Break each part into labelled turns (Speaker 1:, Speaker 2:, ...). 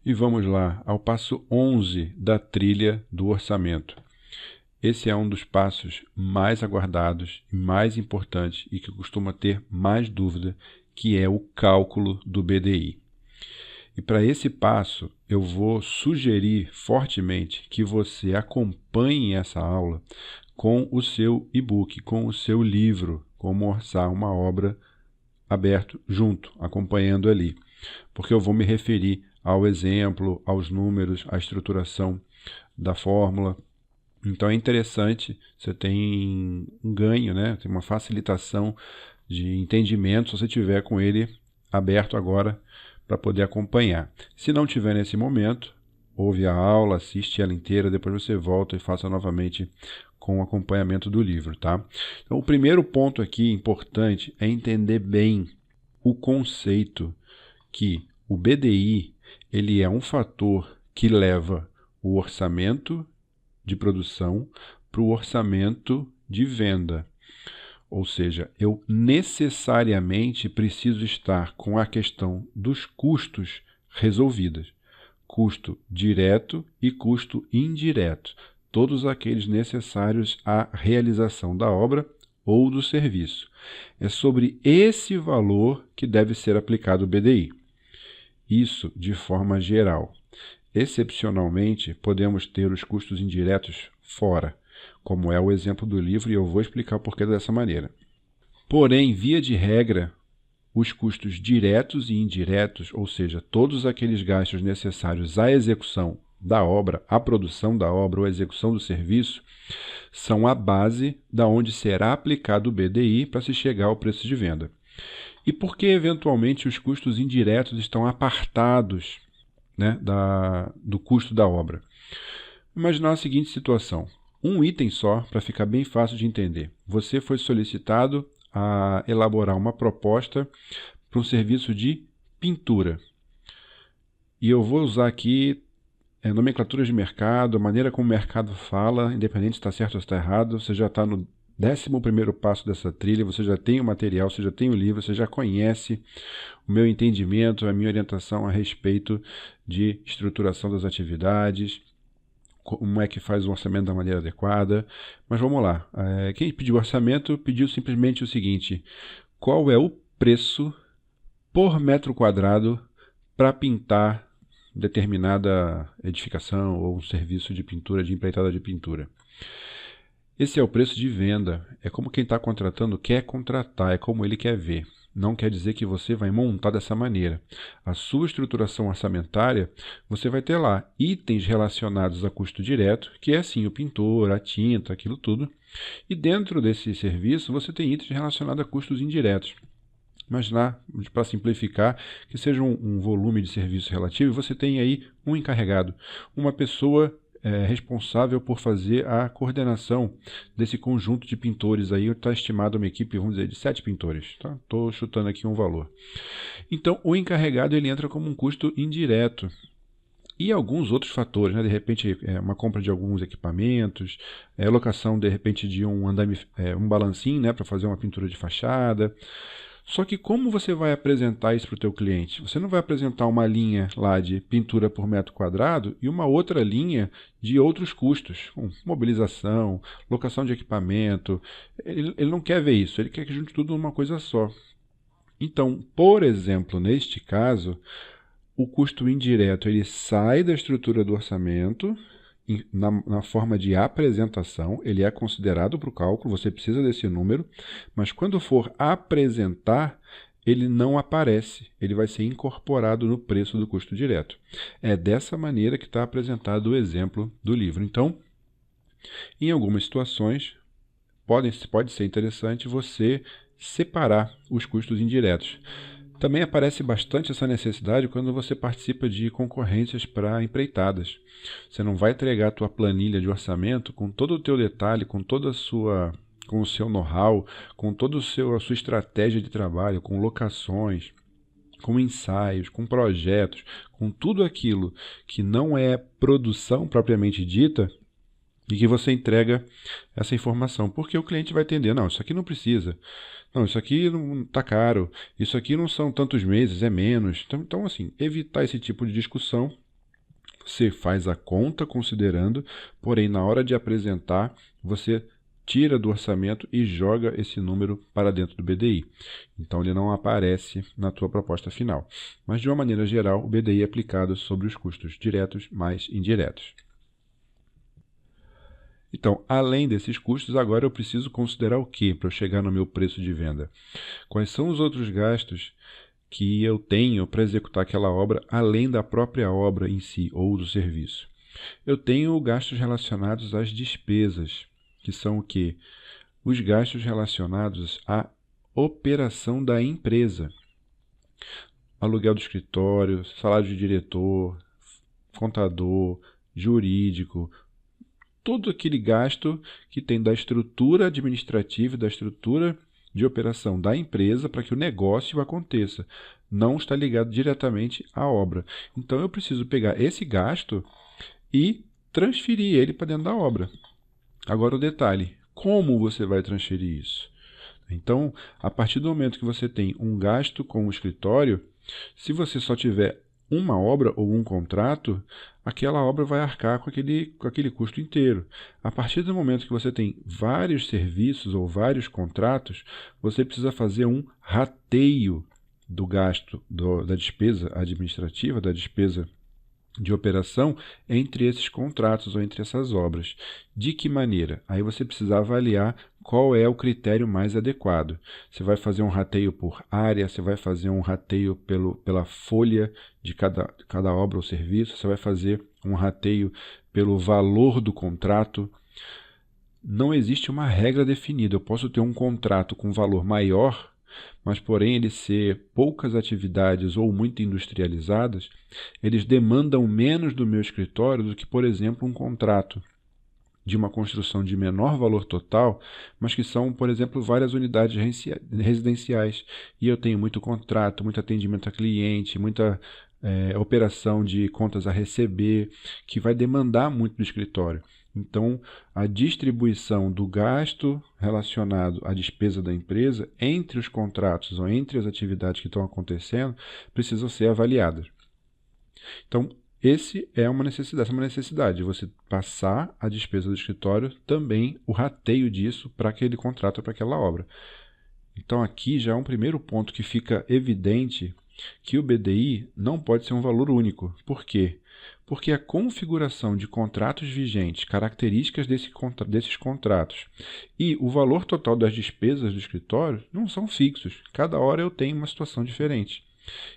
Speaker 1: E vamos lá ao passo 11 da trilha do orçamento. Esse é um dos passos mais aguardados e mais importantes e que costuma ter mais dúvida, que é o cálculo do BDI. E para esse passo, eu vou sugerir fortemente que você acompanhe essa aula com o seu e-book, com o seu livro, Como Orçar uma Obra, aberto junto, acompanhando ali. Porque eu vou me referir ao exemplo, aos números, à estruturação da fórmula. Então é interessante, você tem um ganho, né? Tem uma facilitação de entendimento se você tiver com ele aberto agora para poder acompanhar. Se não tiver nesse momento, ouve a aula, assiste ela inteira, depois você volta e faça novamente com o acompanhamento do livro, tá? Então o primeiro ponto aqui importante é entender bem o conceito que o BDI ele é um fator que leva o orçamento de produção para o orçamento de venda. Ou seja, eu necessariamente preciso estar com a questão dos custos resolvidas. Custo direto e custo indireto. Todos aqueles necessários à realização da obra ou do serviço. É sobre esse valor que deve ser aplicado o BDI. Isso de forma geral. Excepcionalmente, podemos ter os custos indiretos fora, como é o exemplo do livro, e eu vou explicar o porquê dessa maneira. Porém, via de regra, os custos diretos e indiretos, ou seja, todos aqueles gastos necessários à execução da obra, à produção da obra ou à execução do serviço, são a base da onde será aplicado o BDI para se chegar ao preço de venda. E por que, eventualmente, os custos indiretos estão apartados, né, do custo da obra? Imaginar a seguinte situação. Um item só, para ficar bem fácil de entender. Você foi solicitado a elaborar uma proposta para um serviço de pintura. E eu vou usar aqui nomenclaturas de mercado, a maneira como o mercado fala, independente se está certo ou se está errado, você já está no 11º passo dessa trilha, você já tem o material, você já tem o livro, você já conhece o meu entendimento, a minha orientação a respeito de estruturação das atividades, como é que faz o orçamento da maneira adequada. Mas vamos lá, quem pediu orçamento pediu simplesmente o seguinte: qual é o preço por metro quadrado para pintar determinada edificação ou um serviço de pintura, de empreitada de pintura? Esse é o preço de venda. É como quem está contratando quer contratar, é como ele quer ver. Não quer dizer que você vai montar dessa maneira. A sua estruturação orçamentária, você vai ter lá itens relacionados a custo direto, que é assim, o pintor, a tinta, aquilo tudo. E dentro desse serviço, você tem itens relacionados a custos indiretos. Imaginar, para simplificar, que seja um volume de serviço relativo, você tem aí um encarregado, uma pessoa responsável por fazer a coordenação desse conjunto de pintores. Aí está estimado uma equipe, vamos dizer, de 7 pintores. Estou chutando aqui um valor. Então, o encarregado ele entra como um custo indireto. E alguns outros fatores, né? De repente, uma compra de alguns equipamentos, locação, de repente, de um andame, um balancinho, né? Para fazer uma pintura de fachada. Só que como você vai apresentar isso para o teu cliente? Você não vai apresentar uma linha lá de pintura por metro quadrado e uma outra linha de outros custos, com mobilização, locação de equipamento. Ele não quer ver isso, ele quer que junte tudo numa coisa só. Então, por exemplo, neste caso, o custo indireto ele sai da estrutura do orçamento na forma de apresentação, ele é considerado para o cálculo, você precisa desse número, mas quando for apresentar, ele não aparece, ele vai ser incorporado no preço do custo direto. É dessa maneira que está apresentado o exemplo do livro. Então, em algumas situações, pode ser interessante você separar os custos indiretos. Também aparece bastante essa necessidade quando você participa de concorrências para empreitadas. Você não vai entregar a tua planilha de orçamento com todo o teu detalhe, com o seu know-how, com toda a sua estratégia de trabalho, com locações, com ensaios, com projetos, com tudo aquilo que não é produção propriamente dita, e que você entrega essa informação, porque o cliente vai entender, não, isso aqui não precisa, não, isso aqui não está caro, isso aqui não são tantos meses, é menos. Então, assim, evitar esse tipo de discussão Você faz a conta considerando, porém, na hora de apresentar, você tira do orçamento e joga esse número para dentro do BDI. Então, ele não aparece na tua proposta final. Mas, de uma maneira geral, o BDI é aplicado sobre os custos diretos mais indiretos. Então, além desses custos, agora eu preciso considerar o que para eu chegar no meu preço de venda? Quais são os outros gastos que eu tenho para executar aquela obra, além da própria obra em si ou do serviço? Eu tenho gastos relacionados às despesas, que são o quê? Os gastos relacionados à operação da empresa. Aluguel do escritório, salário de diretor, contador, jurídico, todo aquele gasto que tem da estrutura administrativa e da estrutura de operação da empresa para que o negócio aconteça. Não está ligado diretamente à obra. Então, eu preciso pegar esse gasto e transferir ele para dentro da obra. Agora, o detalhe: como você vai transferir isso? Então, a partir do momento que você tem um gasto com o escritório, se você só tiver uma obra ou um contrato, aquela obra vai arcar com aquele custo inteiro. A partir do momento que você tem vários serviços ou vários contratos, você precisa fazer um rateio do gasto da despesa administrativa, da despesa de operação entre esses contratos ou entre essas obras. De que maneira? Aí você precisa avaliar qual é o critério mais adequado. Você vai fazer um rateio por área, você vai fazer um rateio pela folha de cada obra ou serviço, você vai fazer um rateio pelo valor do contrato. Não existe uma regra definida. Eu posso ter um contrato com valor maior, mas porém ele ser poucas atividades ou muito industrializadas, eles demandam menos do meu escritório do que, por exemplo, um contrato de uma construção de menor valor total, mas que são, por exemplo, várias unidades residenciais. E eu tenho muito contrato, muito atendimento a cliente, muita operação de contas a receber, que vai demandar muito do escritório. Então, a distribuição do gasto relacionado à despesa da empresa entre os contratos ou entre as atividades que estão acontecendo precisam ser avaliadas. Então, essa é uma necessidade, você passar a despesa do escritório, também o rateio disso para aquele contrato, para aquela obra. Então, aqui já é um primeiro ponto que fica evidente que o BDI não pode ser um valor único. Por quê? Porque a configuração de contratos vigentes, características desses contratos e o valor total das despesas do escritório não são fixos. Cada hora eu tenho uma situação diferente.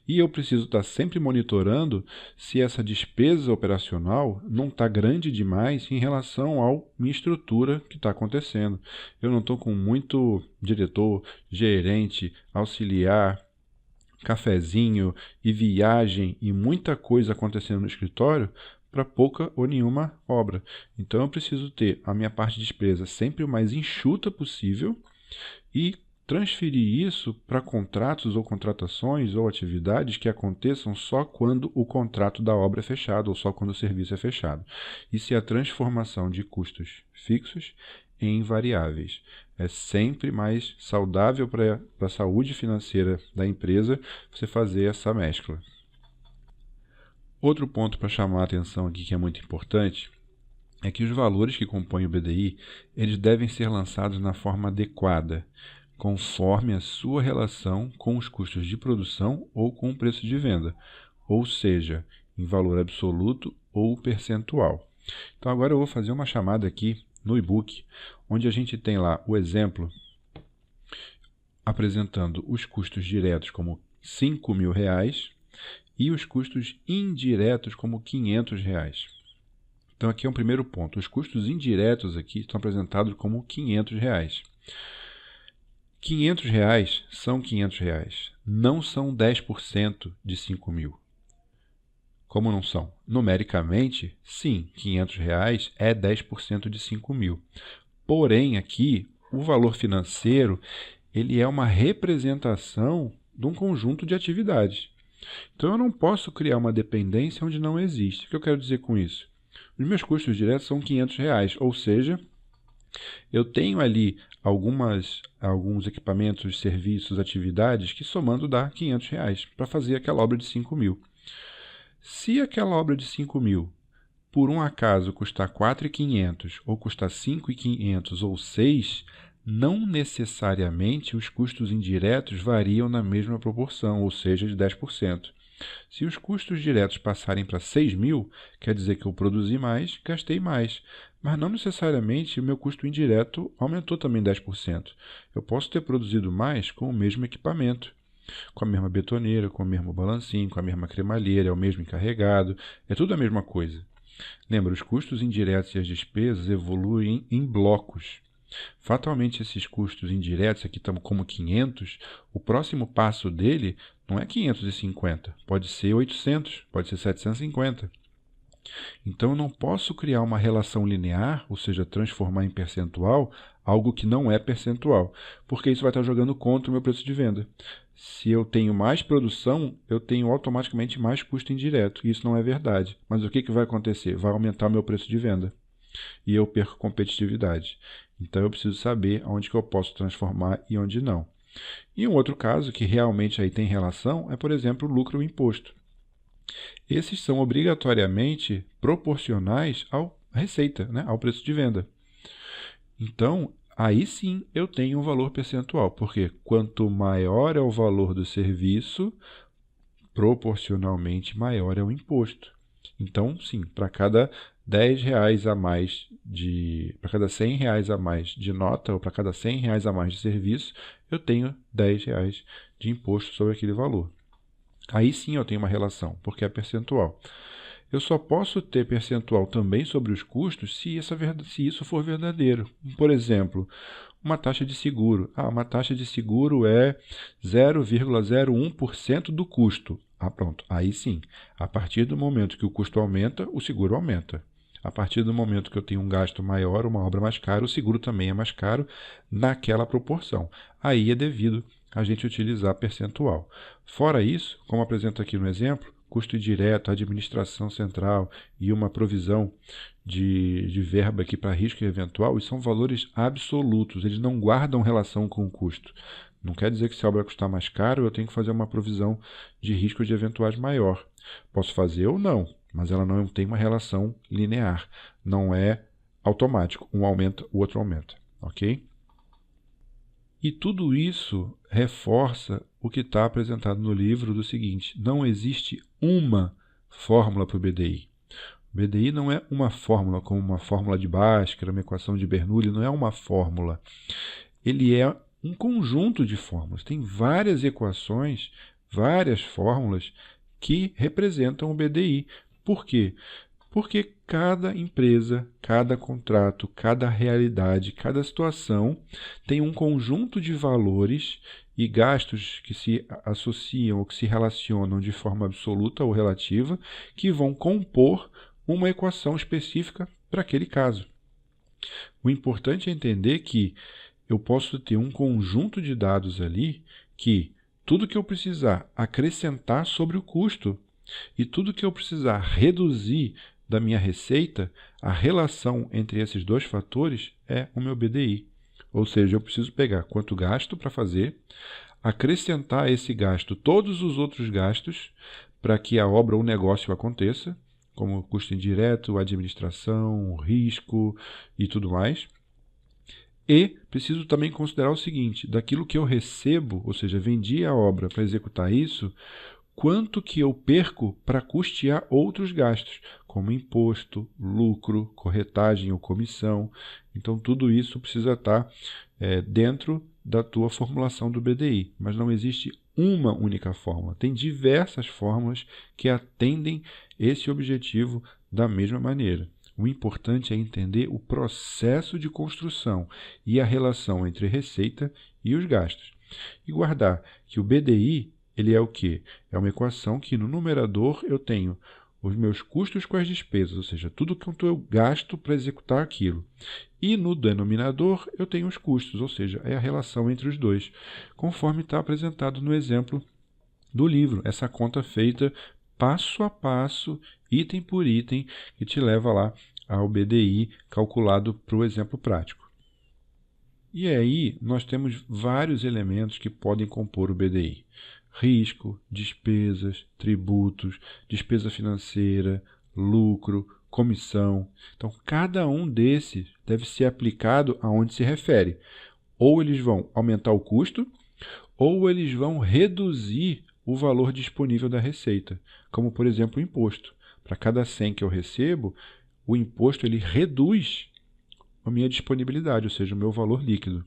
Speaker 1: E eu preciso estar sempre monitorando se essa despesa operacional não está grande demais em relação à minha estrutura que está acontecendo. Eu não estou com muito diretor, gerente, auxiliar, cafezinho e viagem e muita coisa acontecendo no escritório para pouca ou nenhuma obra. Então eu preciso ter a minha parte de despesa sempre o mais enxuta possível e transferir isso para contratos ou contratações ou atividades que aconteçam só quando o contrato da obra é fechado ou só quando o serviço é fechado. Isso é a transformação de custos fixos em variáveis. É sempre mais saudável para a saúde financeira da empresa você fazer essa mescla. Outro ponto para chamar a atenção aqui que é muito importante é que os valores que compõem o BDI eles devem ser lançados na forma adequada, conforme a sua relação com os custos de produção ou com o preço de venda, ou seja, em valor absoluto ou percentual. Então agora eu vou fazer uma chamada aqui no e-book, onde a gente tem lá o exemplo apresentando os custos diretos como R$5.000 e os custos indiretos como R$500. Então aqui é um primeiro ponto. Os custos indiretos aqui estão apresentados como R$500. R$500 são R$500, não são 10% de 5.000. Como não são? Numericamente, sim, R$500 é 10% de 5.000. Porém, aqui, o valor financeiro ele é uma representação de um conjunto de atividades. Então, eu não posso criar uma dependência onde não existe. O que eu quero dizer com isso? Os meus custos diretos são R$500, ou seja, eu tenho ali alguns equipamentos, serviços, atividades que somando dá R$500 para fazer aquela obra de 5.000. Se aquela obra de 5.000, por um acaso, custar 4.500, ou custar 5.500 ou 6, não necessariamente os custos indiretos variam na mesma proporção, ou seja, de 10%. Se os custos diretos passarem para 6.000, quer dizer que eu produzi mais, gastei mais. Mas não necessariamente o meu custo indireto aumentou também 10%. Eu posso ter produzido mais com o mesmo equipamento, com a mesma betoneira, com o mesmo balancinho, com a mesma cremalheira, é o mesmo encarregado, é tudo a mesma coisa. Lembra, os custos indiretos e as despesas evoluem em blocos. Fatalmente, esses custos indiretos, aqui estamos como 500, o próximo passo dele não é 550, pode ser 800, pode ser 750. Então, eu não posso criar uma relação linear, ou seja, transformar em percentual, algo que não é percentual, porque isso vai estar jogando contra o meu preço de venda. Se eu tenho mais produção, eu tenho automaticamente mais custo indireto, e isso não é verdade. Mas o que vai acontecer? Vai aumentar o meu preço de venda, e eu perco competitividade. Então, eu preciso saber onde que eu posso transformar e onde não. E um outro caso que realmente aí tem relação é, por exemplo, o lucro e o imposto. Esses são obrigatoriamente proporcionais à receita, né, ao preço de venda. Então, aí sim eu tenho um valor percentual, porque quanto maior é o valor do serviço, proporcionalmente maior é o imposto. Então, sim, para cada R$ 10 a mais para cada R$ 100 a mais de nota, ou para cada R$ 100 a mais de serviço, eu tenho R$ 10 de imposto sobre aquele valor. Aí sim eu tenho uma relação, porque é percentual. Eu só posso ter percentual também sobre os custos se isso for verdadeiro. Por exemplo, uma taxa de seguro. Uma taxa de seguro é 0,01% do custo. Pronto. Aí sim. A partir do momento que o custo aumenta, o seguro aumenta. A partir do momento que eu tenho um gasto maior, uma obra mais cara, o seguro também é mais caro naquela proporção. Aí é devido a gente utilizar percentual. Fora isso, como apresento aqui no exemplo, custo indireto, administração central e uma provisão de verba aqui para risco eventual, isso são valores absolutos, eles não guardam relação com o custo. Não quer dizer que se a obra custar mais caro, eu tenho que fazer uma provisão de risco de eventuais maior. Posso fazer ou não, mas ela não tem uma relação linear. Não é automático. Um aumenta, o outro aumenta. Ok? E tudo isso reforça o que está apresentado no livro do seguinte: não existe uma fórmula para o BDI. O BDI não é uma fórmula como uma fórmula de Bhaskara, uma equação de Bernoulli, não é uma fórmula. Ele é um conjunto de fórmulas. Tem várias equações, várias fórmulas que representam o BDI. Por quê? Porque cada empresa, cada contrato, cada realidade, cada situação tem um conjunto de valores e gastos que se associam ou que se relacionam de forma absoluta ou relativa, que vão compor uma equação específica para aquele caso. O importante é entender que eu posso ter um conjunto de dados ali que tudo que eu precisar acrescentar sobre o custo e tudo que eu precisar reduzir da minha receita, a relação entre esses dois fatores é o meu BDI. Ou seja, eu preciso pegar quanto gasto para fazer, acrescentar a esse gasto todos os outros gastos para que a obra ou o negócio aconteça, como custo indireto, administração, risco e tudo mais. E preciso também considerar o seguinte: daquilo que eu recebo, ou seja, vendi a obra para executar isso, quanto que eu perco para custear outros gastos, como imposto, lucro, corretagem ou comissão. Então, tudo isso precisa estar dentro da tua formulação do BDI, mas não existe uma única fórmula. Tem diversas fórmulas que atendem esse objetivo da mesma maneira. O importante é entender o processo de construção e a relação entre receita e os gastos. E guardar que o BDI ele é o quê? É uma equação que no numerador eu tenho os meus custos com as despesas, ou seja, tudo quanto eu gasto para executar aquilo. E no denominador eu tenho os custos, ou seja, é a relação entre os dois, conforme está apresentado no exemplo do livro, essa conta feita passo a passo, item por item, que te leva lá ao BDI calculado para o exemplo prático. E aí nós temos vários elementos que podem compor o BDI. risco, despesas, tributos, despesa financeira, lucro, comissão. Então, cada um desses deve ser aplicado aonde se refere. Ou eles vão aumentar o custo, ou eles vão reduzir o valor disponível da receita, como, por exemplo, o imposto. Para cada 100 que eu recebo, o imposto ele reduz a minha disponibilidade, ou seja, o meu valor líquido.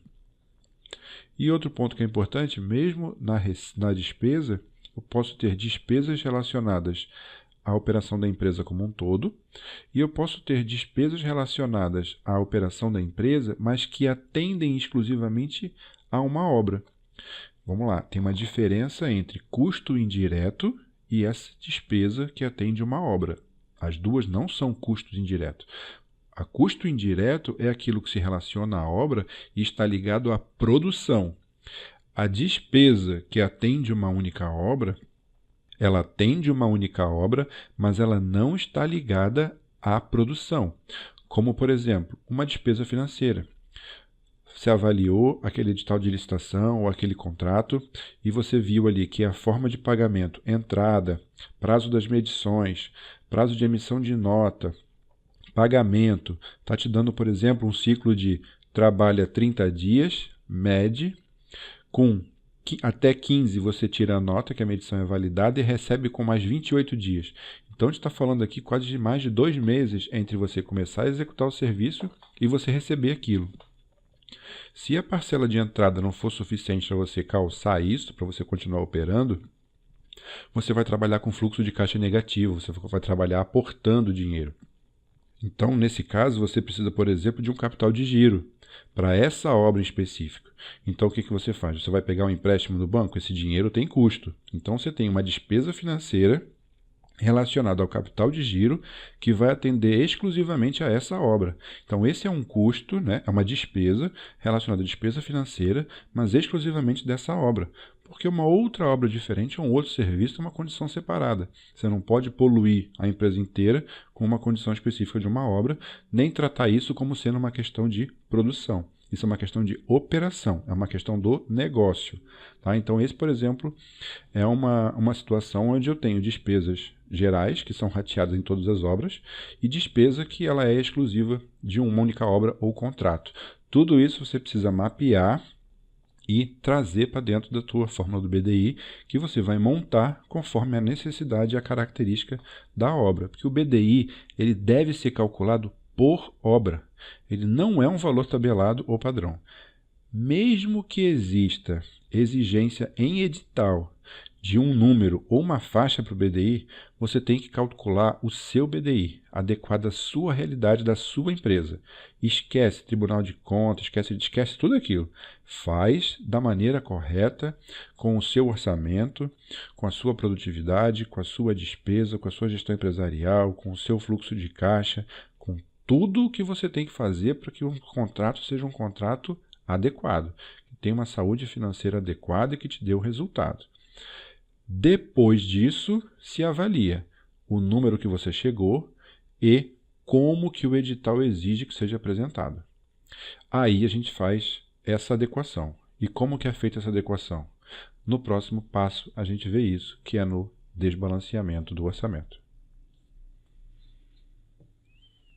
Speaker 1: E outro ponto que é importante, mesmo na despesa, eu posso ter despesas relacionadas à operação da empresa como um todo, e eu posso ter despesas relacionadas à operação da empresa, mas que atendem exclusivamente a uma obra. Vamos lá, tem uma diferença entre custo indireto e essa despesa que atende uma obra. As duas não são custos indiretos. A custo indireto é aquilo que se relaciona à obra e está ligado à produção. A despesa que atende uma única obra, ela atende uma única obra, mas ela não está ligada à produção. Como, por exemplo, uma despesa financeira. Você avaliou aquele edital de licitação ou aquele contrato e você viu ali que a forma de pagamento, entrada, prazo das medições, prazo de emissão de nota, pagamento, está te dando, por exemplo, um ciclo de trabalha 30 dias, mede, com até 15 você tira a nota, que a medição é validada, e recebe com mais 28 dias. Então, a gente está falando aqui quase de mais de 2 meses entre você começar a executar o serviço e você receber aquilo. Se a parcela de entrada não for suficiente para você calçar isso, para você continuar operando, você vai trabalhar com fluxo de caixa negativo, você vai trabalhar aportando dinheiro. Então, nesse caso, você precisa, por exemplo, de um capital de giro para essa obra em específico. Então, o que você faz? Você vai pegar um empréstimo do banco, esse dinheiro tem custo. Então, você tem uma despesa financeira relacionado ao capital de giro que vai atender exclusivamente a essa obra. Então, esse é um custo, né? É uma despesa relacionada à despesa financeira, mas exclusivamente dessa obra. Porque uma outra obra diferente, um outro serviço, é uma condição separada. Você não pode poluir a empresa inteira com uma condição específica de uma obra, nem tratar isso como sendo uma questão de produção. Isso é uma questão de operação, é uma questão do negócio. Tá? Então, esse, por exemplo, é uma situação onde eu tenho despesas gerais, que são rateadas em todas as obras, e despesa que ela é exclusiva de uma única obra ou contrato. Tudo isso você precisa mapear e trazer para dentro da tua fórmula do BDI, que você vai montar conforme a necessidade e a característica da obra. Porque o BDI ele deve ser calculado por obra. Ele não é um valor tabelado ou padrão. Mesmo que exista exigência em edital de um número ou uma faixa para o BDI, você tem que calcular o seu BDI, adequado à sua realidade da sua empresa. Esquece Tribunal de Contas, esquece tudo aquilo. Faz da maneira correta, com o seu orçamento, com a sua produtividade, com a sua despesa, com a sua gestão empresarial, com o seu fluxo de caixa, com tudo o que você tem que fazer para que um contrato seja um contrato adequado, que tenha uma saúde financeira adequada e que te dê o resultado. Depois disso, se avalia o número que você chegou e como que o edital exige que seja apresentado. Aí a gente faz essa adequação. E como que é feita essa adequação? No próximo passo, a gente vê isso, que é no desbalanceamento do orçamento.